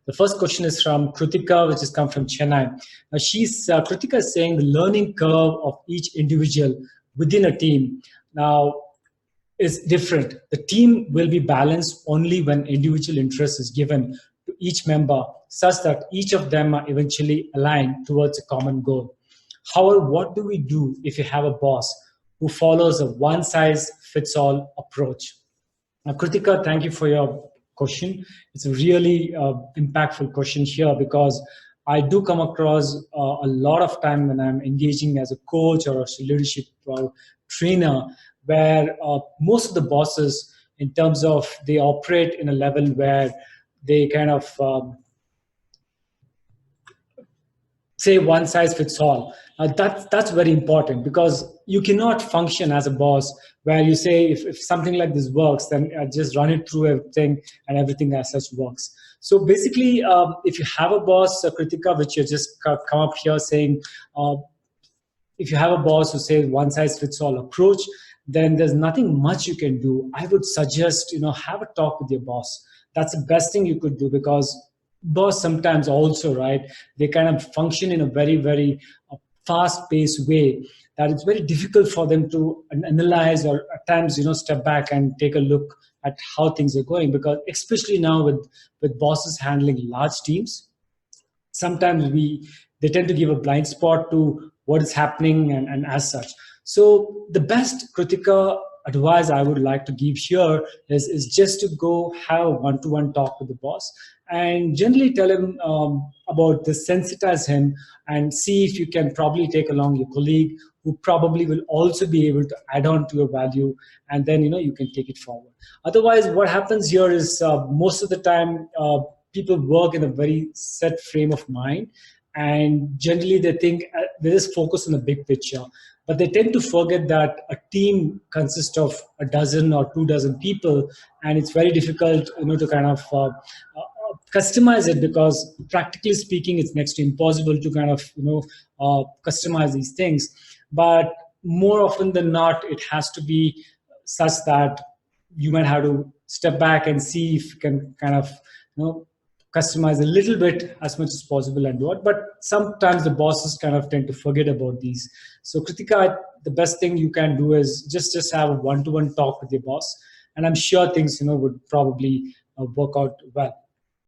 The first question is from Kritika, which has come from Chennai. Now Kritika is saying the learning curve of each individual within a team now is different. The team will be balanced only when individual interest is given to each member, such that each of them are eventually aligned towards a common goal. However, what do we do if you have a boss who follows a one-size-fits-all approach? Now, Kritika, thank you for your question. It's a really impactful question here, because I do come across a lot of time when I'm engaging as a coach or a leadership trainer, where most of the bosses, in terms of they operate in a level where they kind of say one size fits all. That's very important, because you cannot function as a boss where you say if something like this works, then just run it through everything and everything as such works. So basically, if you have a boss, Kritika, which you just come up here saying, if you have a boss who says one size fits all approach, then there's nothing much you can do. I would suggest, have a talk with your boss. That's the best thing you could do, because boss sometimes also, right, they kind of function in a very, very fast-paced way that it's very difficult for them to analyze, or at times, step back and take a look at how things are going, because especially now with bosses handling large teams, sometimes they tend to give a blind spot to what is happening and as such. So the best, Kritika, advice I would like to give here is just to go have a one-to-one talk with the boss, and generally tell him about this, sensitize him, and see if you can probably take along your colleague who probably will also be able to add on to your value, and then you can take it forward. Otherwise, what happens here is most of the time people work in a very set frame of mind, and generally they think they just focus on the big picture. But they tend to forget that a team consists of a dozen or 2 dozen people, and it's very difficult, to kind of customize it, because practically speaking, it's next to impossible to kind of, customize these things. But more often than not, it has to be such that you might have to step back and see if you can kind of, customize a little bit as much as possible and do it. But sometimes the bosses kind of tend to forget about these. So Kritika, the best thing you can do is just have a one-to-one talk with your boss, and I'm sure things would probably work out well.